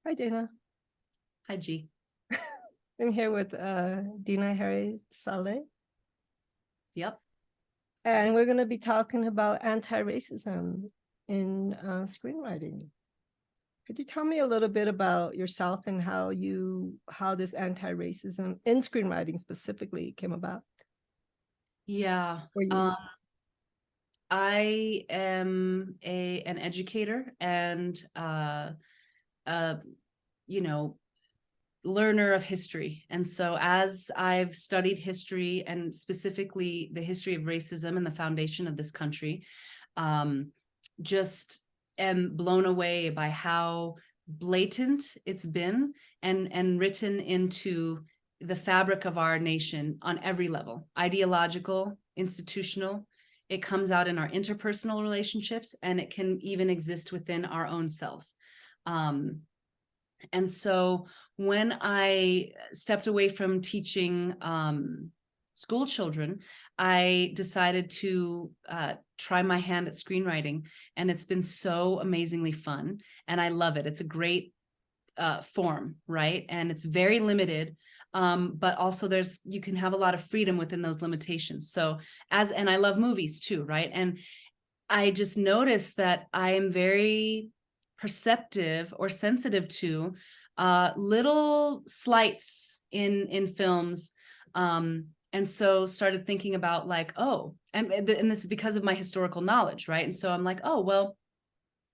Hi, Dana. Hi, G. I'm here with Dena Harry Saleh, Yep. and we're going to be talking about anti-racism in screenwriting. Could you tell me a little bit about yourself and how this anti-racism in screenwriting specifically came about Yeah. for you? I am an educator and uh, you know, learner of history. And so as I've studied history and specifically the history of racism and the foundation of this country, um, just am blown away by how blatant it's been and written into the fabric of our nation on every level, ideological, institutional. It comes out in our interpersonal relationships, and it can even exist within our own selves. And so when I stepped away from teaching school children, I decided to try my hand at screenwriting, and it's been so amazingly fun, and I love it. It's a great form, right? And it's very limited, but also you can have a lot of freedom within those limitations. So and I love movies too, right? And I just noticed that I am very perceptive or sensitive to little slights in films, and so started thinking about like, oh, and this is because of my historical knowledge, right? And so I'm like, oh well,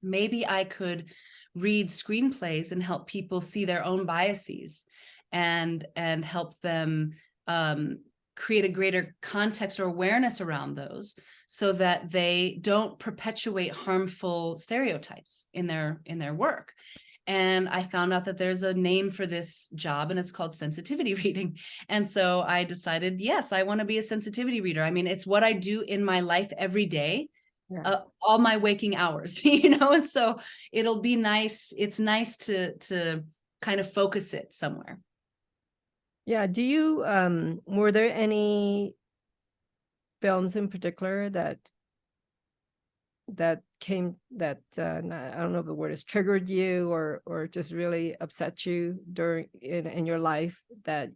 maybe I could read screenplays and help people see their own biases and help them um, create a greater context or awareness around those so that they don't perpetuate harmful stereotypes in their work. And I found out that there's a name for this job, and it's called sensitivity reading. And so I decided, yes, I want to be a sensitivity reader. I mean, it's what I do in my life every day, Yeah. all my waking hours, you know. And so it'll be nice. It's nice to kind of focus it somewhere. Yeah. Were there any films in particular I don't know if the word is triggered you or just really upset you in your life that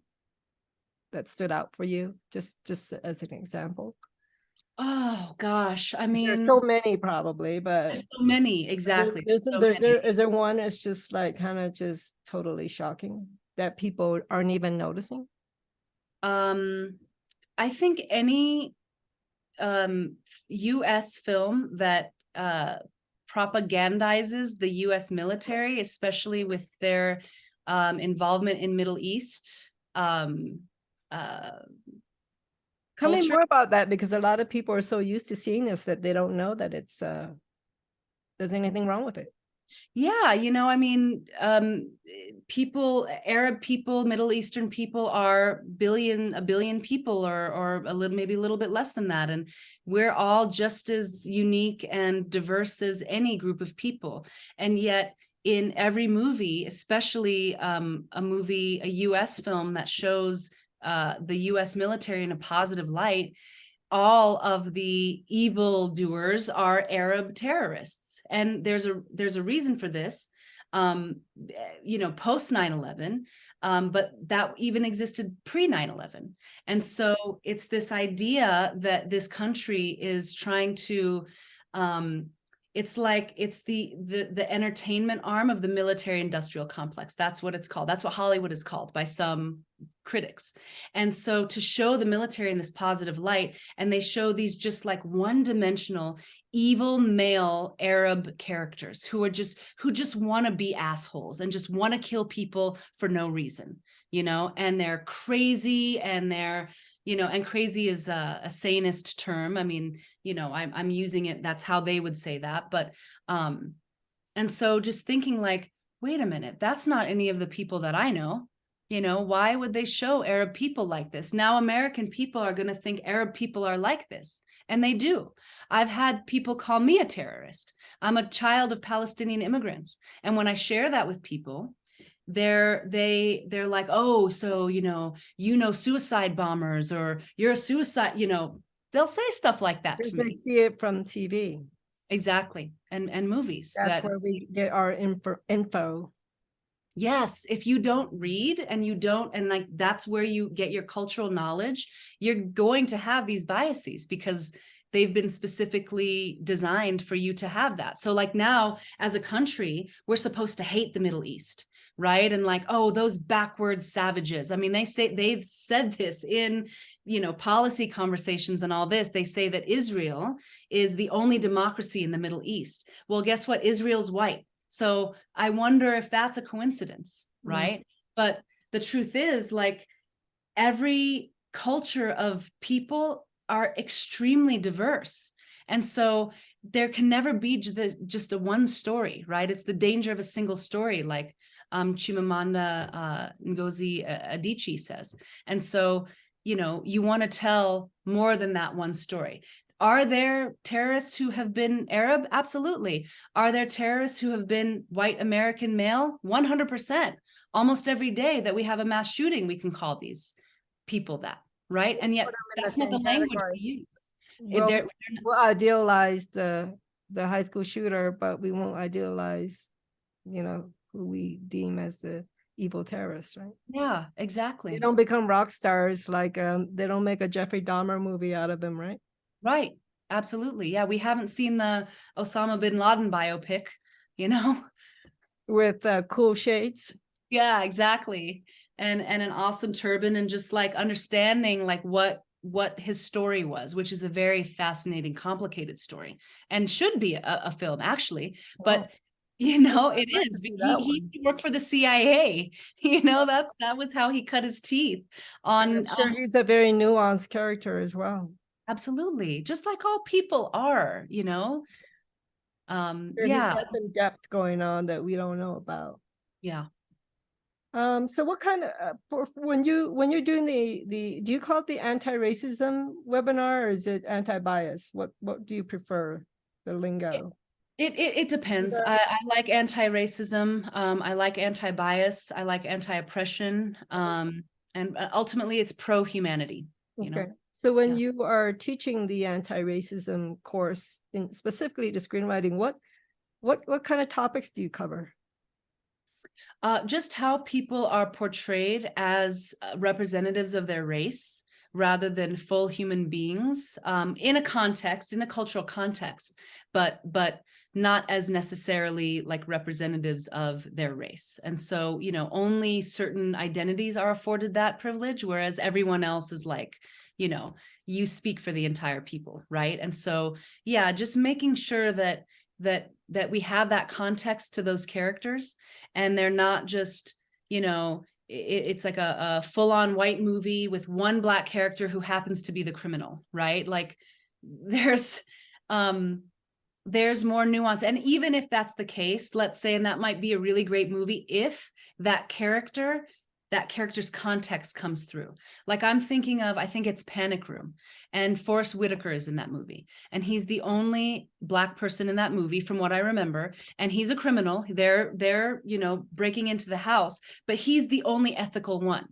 stood out for you, just as an example? Oh gosh, I There's mean, so many probably, but there's so many. Exactly, so many. is there one that's just like kind of just totally shocking that people aren't even noticing? um I think any US film that propagandizes the US military, especially with their involvement in Middle East uh Tell me culture. more about that, because a lot of people are so used to seeing this that they don't know that there's anything wrong with it. Yeah, I mean, people, Arab people, Middle Eastern people are a billion people, or a little, maybe a little bit less than that, and we're all just as unique and diverse as any group of people. And yet, in every movie, especially a U.S. film that shows the U.S. military in a positive light, all of the evildoers are Arab terrorists. And there's a reason for this, post 9/11, but that even existed pre 9/11. And so it's this idea that this country is trying to, it's like it's the entertainment arm of the military industrial complex. That's what it's called. That's what Hollywood is called by some critics. And so to show the military in this positive light, and they show these just like one-dimensional evil male Arab characters who just want to be assholes and just want to kill people for no reason, and they're crazy, and and crazy is a sanist term. I mean, I'm using it, that's how they would say that. But and so just thinking like, wait a minute, that's not any of the people that I know. Why would they show Arab people like this? Now American people are going to think Arab people are like this, and they do. I've had people call me a terrorist. I'm a child of Palestinian immigrants, and when I share that with people, they're like, oh, so suicide bombers, or you're a suicide, they'll say stuff like that Because to they me. see it from TV. Exactly. And movies That's that, where we get our info. Yes, if you don't read and you don't, and like that's where you get your cultural knowledge, you're going to have these biases because they've been specifically designed for you to have that. So like now as a country, we're supposed to hate the Middle East, right? And like, oh, those backward savages. I mean, they've said this in, policy conversations and all this. They say that Israel is the only democracy in the Middle East. Well, guess what? Israel's white. So I wonder if that's a coincidence, right? But the truth is, like, every culture of people are extremely diverse. And so there can never be just the one story, right? It's the danger of a single story, like Chimamanda Ngozi Adichie says. And so, you want to tell more than that one story. Are there terrorists who have been Arab? Absolutely. Are there terrorists who have been white American male? 100%. Almost every day that we have a mass shooting, we can call these people that, right? And yet that's not the language we use. Well, we'll idealize the high school shooter, but we won't idealize, who we deem as the evil terrorists, right? Yeah, exactly. They don't become rock stars, like they don't make a Jeffrey Dahmer movie out of them, right? Right. Absolutely. Yeah, we haven't seen the Osama bin Laden biopic, with cool shades. Yeah, exactly. And an awesome turban, and just like understanding like what his story was, which is a very fascinating, complicated story, and should be a film actually. But it is. He worked for the CIA. That was how he cut his teeth on. I'm sure he's a very nuanced character as well. Absolutely, just like all people are. He has some depth going on that we don't know about. Yeah. So what kind of when you're doing the do you call it the anti-racism webinar, or is it anti-bias? What do you prefer, the lingo? It depends. I like anti-racism. I like anti-bias. I like anti-oppression. And ultimately, it's pro-humanity. Okay. So when you are teaching the anti-racism course, specifically to screenwriting, what kind of topics do you cover? Just how people are portrayed as representatives of their race rather than full human beings, in a cultural context, but not as necessarily like representatives of their race. And so, only certain identities are afforded that privilege, whereas everyone else is like, you speak for the entire people, right? And so, yeah, just making sure that we have that context to those characters, and they're not just, it's like a full-on white movie with one black character who happens to be the criminal, right? Like there's more nuance. And even if that's the case, let's say, and that might be a really great movie if that character's context comes through. Like I'm thinking of, I think it's Panic Room, and Forrest Whitaker is in that movie, and he's the only black person in that movie from what I remember, and he's a criminal. They're breaking into the house, but he's the only ethical one.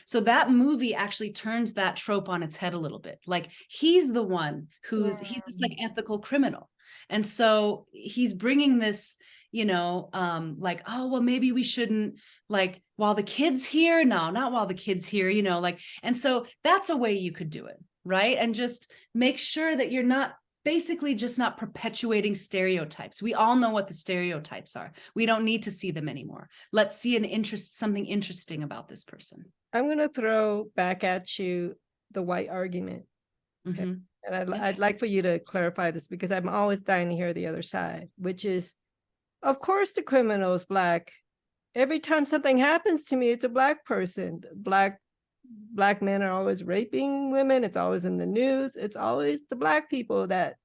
So that movie actually turns that trope on its head a little bit. Like he's the one he's this like ethical criminal. And so he's bringing this, like, oh, well, maybe we shouldn't, like, while the kid's here. No, not while the kid's here, like, and so that's a way you could do it, right? And just make sure that you're not basically just not perpetuating stereotypes. We all know what the stereotypes are. We don't need to see them anymore. Let's see something interesting about this person. I'm going to throw back at you the white argument. Okay. Mm-hmm. And I'd like for you to clarify this, because I'm always dying to hear the other side, which is, of course, the criminal is black. Every time something happens to me, it's a black person. Black men are always raping women. It's always in the news. It's always the black people that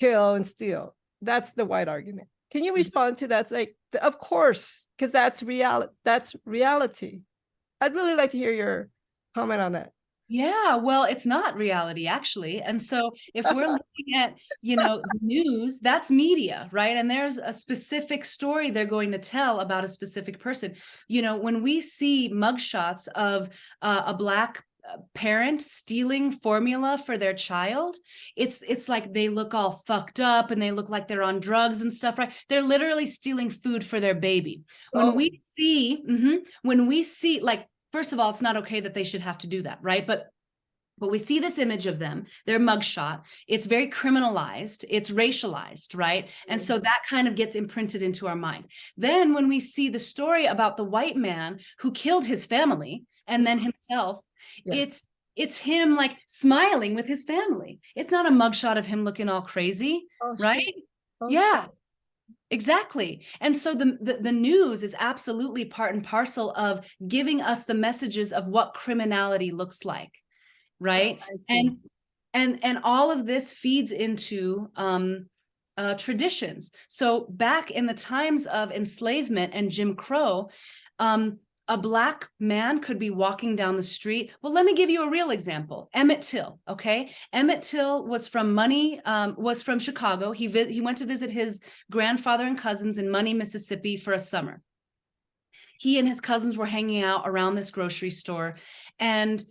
kill and steal. That's the white argument. Can you respond to that? It's like, of course, because that's reality. That's reality. I'd really like to hear your comment on that. Yeah, well, it's not reality, actually. And so if we're looking at, the news, that's media, right? And there's a specific story they're going to tell about a specific person. When we see mugshots of a black parent stealing formula for their child, it's like they look all fucked up and they look like they're on drugs and stuff, right? They're literally stealing food for their baby. When we see, when we see, like, first of all, it's not okay that they should have to do that, right? But we see this image of them, their mugshot. It's very criminalized. It's racialized, right? And so that kind of gets imprinted into our mind. Then when we see the story about the white man who killed his family and then himself, it's him like smiling with his family. It's not a mugshot of him looking all crazy, right? Yeah. Exactly. And so the news is absolutely part and parcel of giving us the messages of what criminality looks like. Right. And all of this feeds into traditions. So back in the times of enslavement and Jim Crow, a Black man could be walking down the street. Well, let me give you a real example. Emmett Till. Okay. Emmett Till was from Chicago. He went to visit his grandfather and cousins in Money, Mississippi for a summer. He and his cousins were hanging out around this grocery store, and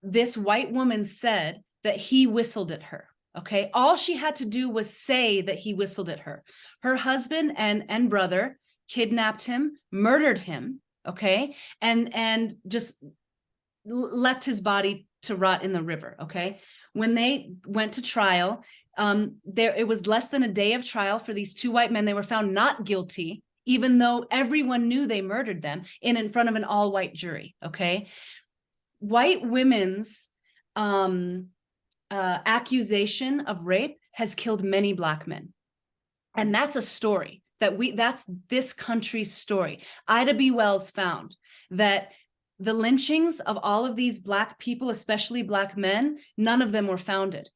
this white woman said that he whistled at her. Okay. All she had to do was say that he whistled at her. Her husband and brother kidnapped him, murdered him. Okay. And just left his body to rot in the river. Okay. When they went to trial, it was less than a day of trial for these two white men. They were found not guilty, even though everyone knew they murdered them in front of an all-white jury. Okay. White women's accusation of rape has killed many Black men. And that's a story that's this country's story. Ida B. Wells found that the lynchings of all of these Black people, especially Black men, none of them were founded.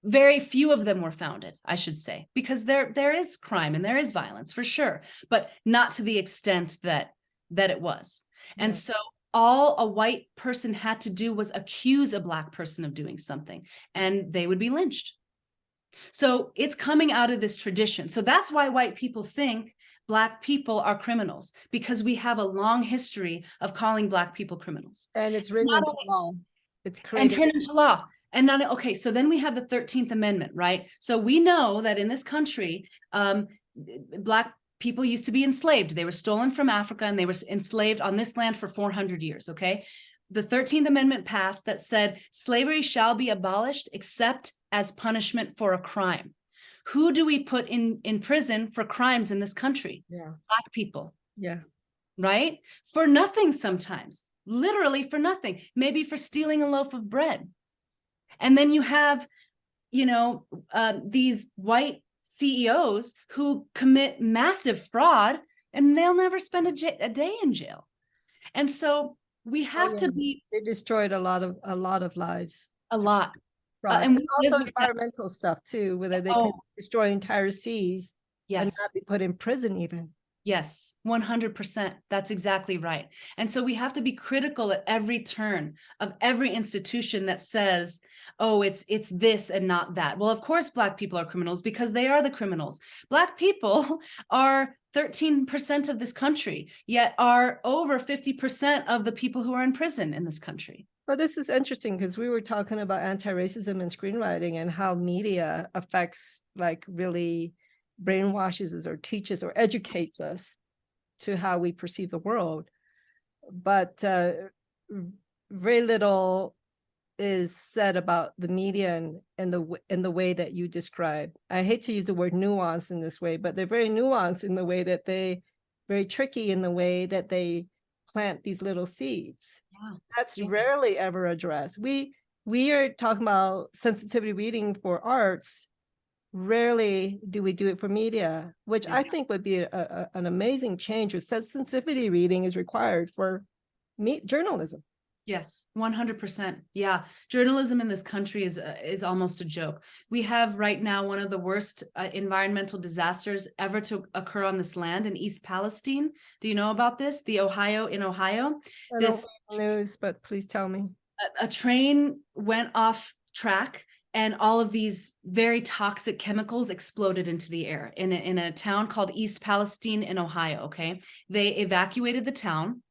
Very few of them were founded, I should say, because there is crime and there is violence for sure, but not to the extent that it was. And so all a white person had to do was accuse a Black person of doing something, and they would be lynched. So it's coming out of this tradition. So that's why white people think Black people are criminals, because we have a long history of calling Black people criminals. And it's written into law. It's created. And turned into law. And not, okay, so then we have the 13th Amendment, right? So we know that in this country, Black people used to be enslaved. They were stolen from Africa and they were enslaved on this land for 400 years, okay? The 13th Amendment passed that said slavery shall be abolished except as punishment for a crime. Who do we put in prison for crimes in this country? Black people. Right? For nothing sometimes, literally for nothing, maybe for stealing a loaf of bread. And then you have, these white CEOs who commit massive fraud and they'll never spend a day in jail. And so we have to be. They destroyed a lot of lives. A lot. And also environmental stuff too, whether they could destroy entire seas and not be put in prison even. Yes, 100%. That's exactly right. And so we have to be critical at every turn of every institution that says, oh, it's this and not that. Well, of course, Black people are criminals because they are the criminals. Black people are 13% of this country, yet are over 50% of the people who are in prison in this country. Well, this is interesting because we were talking about anti-racism and screenwriting and how media affects, like, really brainwashes us or teaches or educates us to how we perceive the world. But very little is said about the media and the way that you describe. I hate to use the word nuance in this way, but they're very nuanced in the way that very tricky in the way that they plant these little seeds. That's rarely ever addressed. We are talking about sensitivity reading for arts. Rarely do we do it for media, which I think would be an amazing change. Sensitivity reading is required for journalism. Yes, 100%. Yeah, journalism in this country is almost a joke. We have right now one of the worst environmental disasters ever to occur on this land in East Palestine. Do you know about this? In Ohio. I don't know news, but please tell me. A train went off track, and all of these very toxic chemicals exploded into the air in a town called East Palestine in Ohio, okay? They evacuated the town,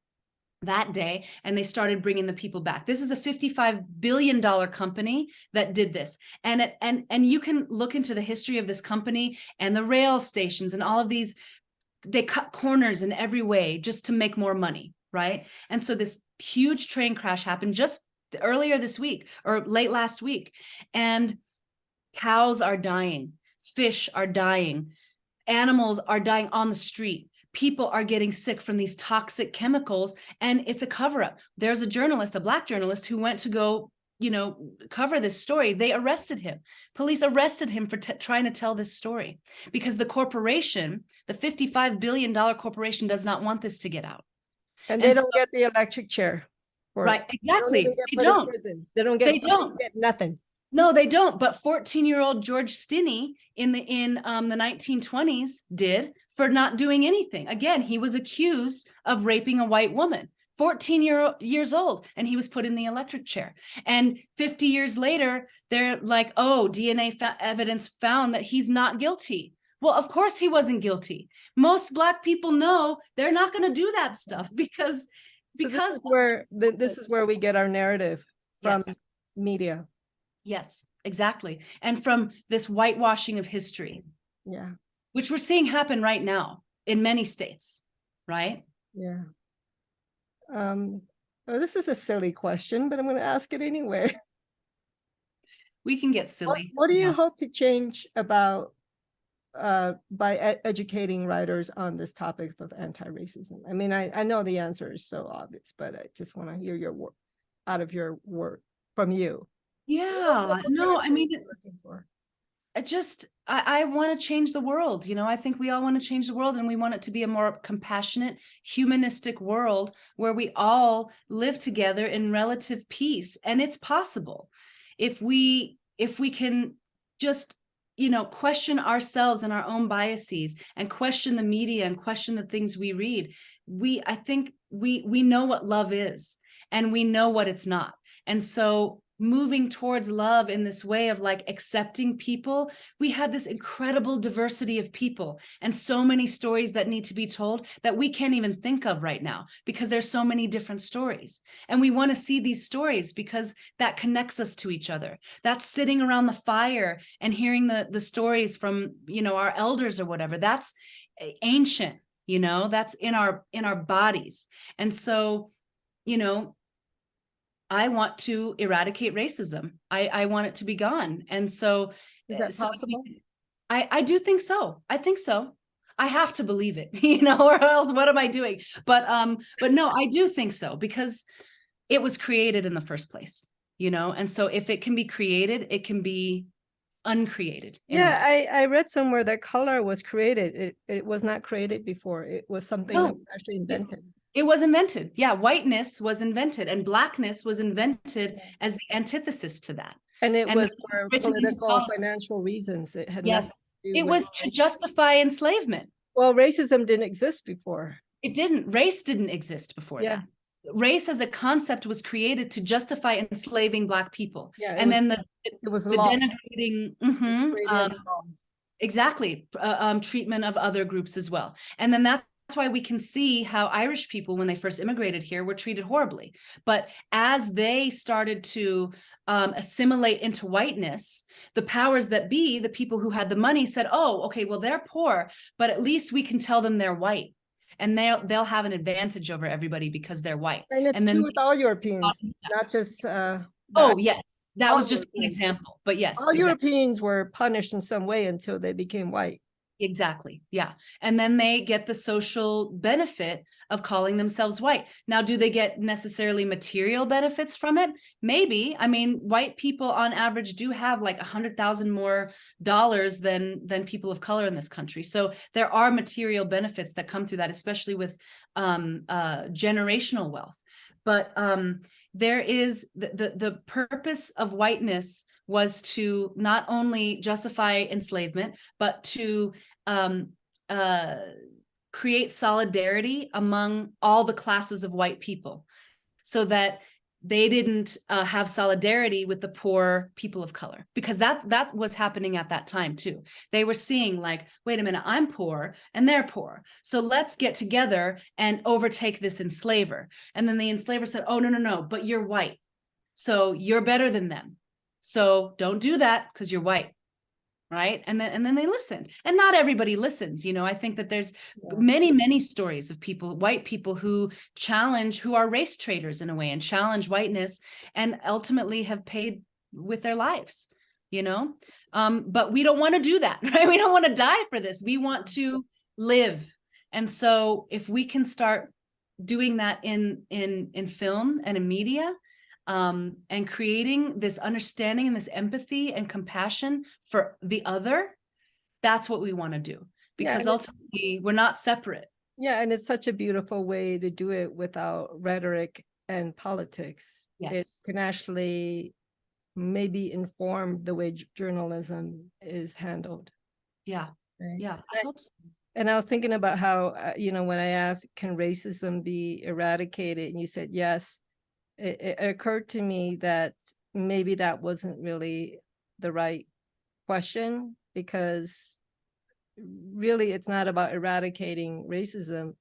that day, and they started bringing the people back. This is a $55 billion company that did this. And you can look into the history of this company and the rail stations and all of these. They cut corners in every way just to make more money, right? And so this huge train crash happened just earlier this week or late last week. And cows are dying, fish are dying, animals are dying on the street. People are getting sick from these toxic chemicals, and it's a cover-up. There's a journalist, a Black journalist, who went to go, cover this story. They arrested him. Police arrested him for trying to tell this story because the corporation, the $55 billion corporation, does not want this to get out. And they don't get the electric chair. Right, exactly. They don't. They don't get nothing. No, they don't. But 14-year-old George Stinney in the 1920s did, for not doing anything. Again, he was accused of raping a white woman, 14 years old, and he was put in the electric chair. And 50 years later, they're like, oh, DNA evidence found that he's not guilty. Well, of course he wasn't guilty. Most Black people know they're not going to do that stuff because this is where we get our narrative from. Yes. Media. Yes, exactly. And from this whitewashing of history. Yeah. Which we're seeing happen right now in many states, right? Yeah. Well, this is a silly question, but I'm going to ask it anyway. We can get silly. What do you hope to change about by educating writers on this topic of anti-racism? I mean, I know the answer is so obvious, but I just want to hear your word out of your word from you. Yeah, no, I mean, I want to change the world. I think we all want to change the world, and we want it to be a more compassionate, humanistic world where we all live together in relative peace. And it's possible if we can just, question ourselves and our own biases, and question the media and question the things we read. I think we know what love is, and we know what it's not. And so moving towards love in this way of like accepting people, we have this incredible diversity of people and so many stories that need to be told that we can't even think of right now because there's so many different stories. And we want to see these stories because that connects us to each other. That's sitting around the fire and hearing the stories from, our elders or whatever. That's ancient, that's in our bodies. And so, I want to eradicate racism. I want it to be gone. And so is that possible? I do think so. I think so. I have to believe it, or else what am I doing? But no, I do think so because it was created in the first place, and so if it can be created, it can be uncreated. Yeah, I read somewhere that color was created. It was not created before. It was something that was actually invented. It was invented. Yeah, whiteness was invented, and Blackness was invented as the antithesis to that. And it was for political, financial reasons. It had yes, it was to justify enslavement. Well, racism didn't exist before. It didn't. Race didn't exist before that. Race as a concept was created to justify enslaving Black people. Yeah, and then it was the denigrating, exactly, treatment of other groups as well. And then that's why we can see how Irish people, when they first immigrated here, were treated horribly. But as they started to assimilate into whiteness, the powers that be, the people who had the money, said, oh, okay, well, they're poor, but at least we can tell them they're white. And they'll have an advantage over everybody because they're white. And it's true with all Europeans, not just oh, yes, that was just an example. But yes, all Europeans were punished in some way until they became white. Exactly. Yeah. And then they get the social benefit of calling themselves white. Now, do they get necessarily material benefits from it? Maybe. I mean, white people on average do have like $100,000 more than people of color in this country. So there are material benefits that come through that, especially with generational wealth. But there is the purpose of whiteness was to not only justify enslavement, but to create solidarity among all the classes of white people, so that they didn't have solidarity with the poor people of color, because that was happening at that time too. They were seeing like, wait a minute, I'm poor and they're poor, so let's get together and overtake this enslaver. And then the enslaver said, oh, no, but you're white, so you're better than them, so don't do that because you're white. Right. And then they listened, and not everybody listens. I think that there's many stories of people, white people, who are race traders in a way, and challenge whiteness, and ultimately have paid with their lives, but we don't want to do that, right? We don't want to die for this. We want to live. And so if we can start doing that in film and in media, and creating this understanding and this empathy and compassion for the other, that's what we want to do, because ultimately we're not separate. Yeah, and it's such a beautiful way to do it without rhetoric and politics. Yes. It can actually maybe inform the way journalism is handled. Yeah. Right? Yeah, I hope so. And I was thinking about how, when I asked, can racism be eradicated? And you said yes. It occurred to me that maybe that wasn't really the right question, because really it's not about eradicating racism.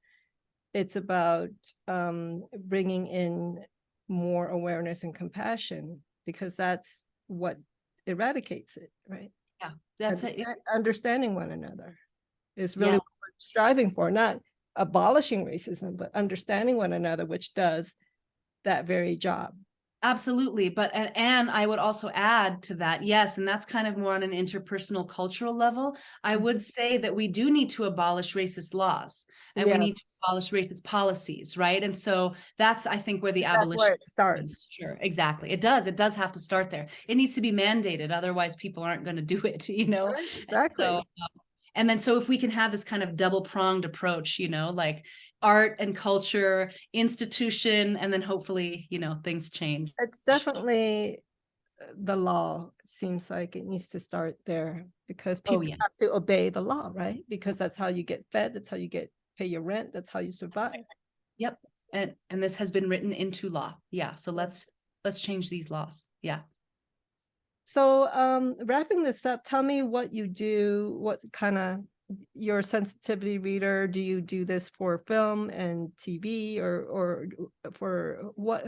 It's about bringing in more awareness and compassion, because that's what eradicates it, right? Yeah, that's it. Understanding one another is really what we're striving for, not abolishing racism, but understanding one another, which does that very job. Absolutely. But and I would also add to that, yes, and that's kind of more on an interpersonal cultural level. I would say that we do need to abolish racist laws, and we need to abolish racist policies, right? And so that's, I think, where the abolition, that's where it starts. Sure, exactly. It does have to start there. It needs to be mandated, otherwise people aren't going to do it, Right, exactly. And then so if we can have this kind of double-pronged approach, like art and culture, institution, and then hopefully, things change. It's definitely the law. It seems like it needs to start there, because people have to obey the law, right? Because that's how you get fed, that's how you pay your rent, that's how you survive. Yep. And this has been written into law. Yeah. So let's change these laws. Yeah. So wrapping this up, tell me what you do, what kind of your sensitivity reader. Do you do this for film and TV, or for what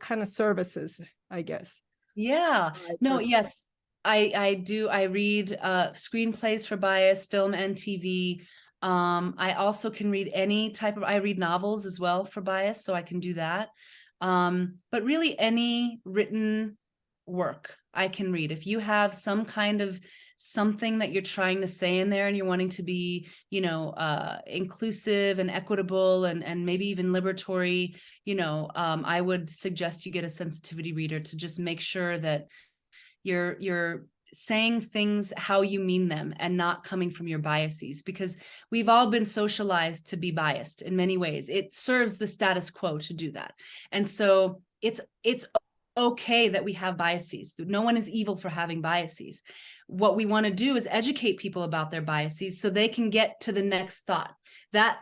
kind of services, I guess? Yeah. No, yes. I do. I read screenplays for bias, film and TV. I also can read I read novels as well for bias, so I can do that. But really any written work I can read. If you have some kind of something that you're trying to say in there, and you're wanting to be, inclusive and equitable and maybe even liberatory, I would suggest you get a sensitivity reader to just make sure that you're saying things how you mean them and not coming from your biases, because we've all been socialized to be biased in many ways. It serves the status quo to do that. And so it's okay that we have biases. No one is evil for having biases. What we want to do is educate people about their biases so they can get to the next thought. That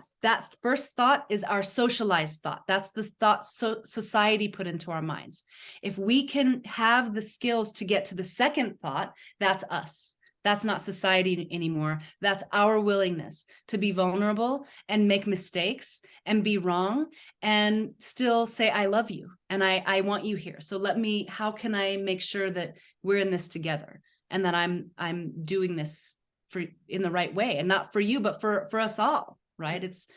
first thought is our socialized thought. That's the thought society put into our minds. If we can have the skills to get to the second thought, that's us. That's not society anymore. That's our willingness to be vulnerable and make mistakes and be wrong and still say, I love you and I want you here. So how can I make sure that we're in this together, and that I'm doing this in the right way, and not for you, but for us all, right? It's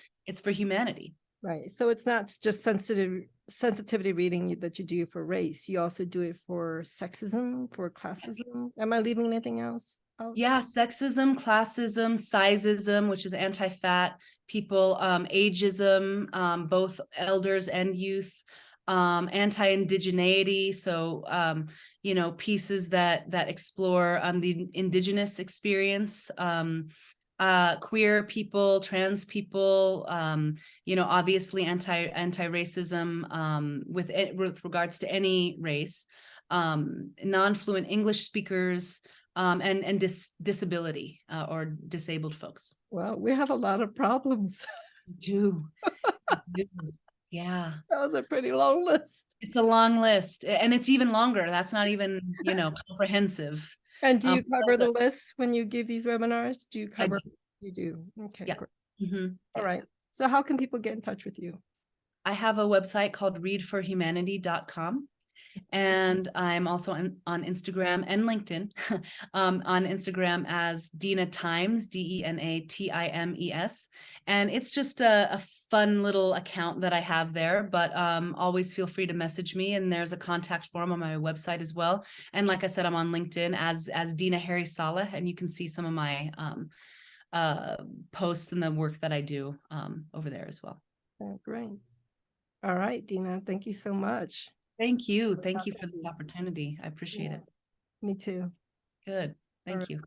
for humanity. Right. So it's not just sensitivity reading that you do for race. You also do it for sexism, for classism. Am I leaving anything else out? Yeah, sexism, classism, sizeism, which is anti-fat people, ageism, both elders and youth, anti-indigeneity. So, pieces that explore the Indigenous experience, queer people, trans people, obviously anti-racism with regards to any race, non-fluent English speakers, and disability or disabled folks. Well, we have a lot of problems. We do. Yeah. That was a pretty long list. It's a long list, and it's even longer. That's not even, comprehensive. And do you cover That's the list when you give these webinars? Do you I cover? do. You do. Okay, Yeah. great. All Yeah. right. So how can people get in touch with you? I have a website called readforhumanity.com. And I'm also on Instagram and LinkedIn. On Instagram as Dena Times, DENATIMES. And it's just a fun little account that I have there, but always feel free to message me. And there's a contact form on my website as well. And like I said, I'm on LinkedIn as Dena Harry Saleh, and you can see some of my posts and the work that I do over there as well. Oh, great. All right, Dena, thank you so much. Thank you. for Thank you talking for to this me. opportunity. I appreciate Yeah, it. me too. Good. All Thank right. you.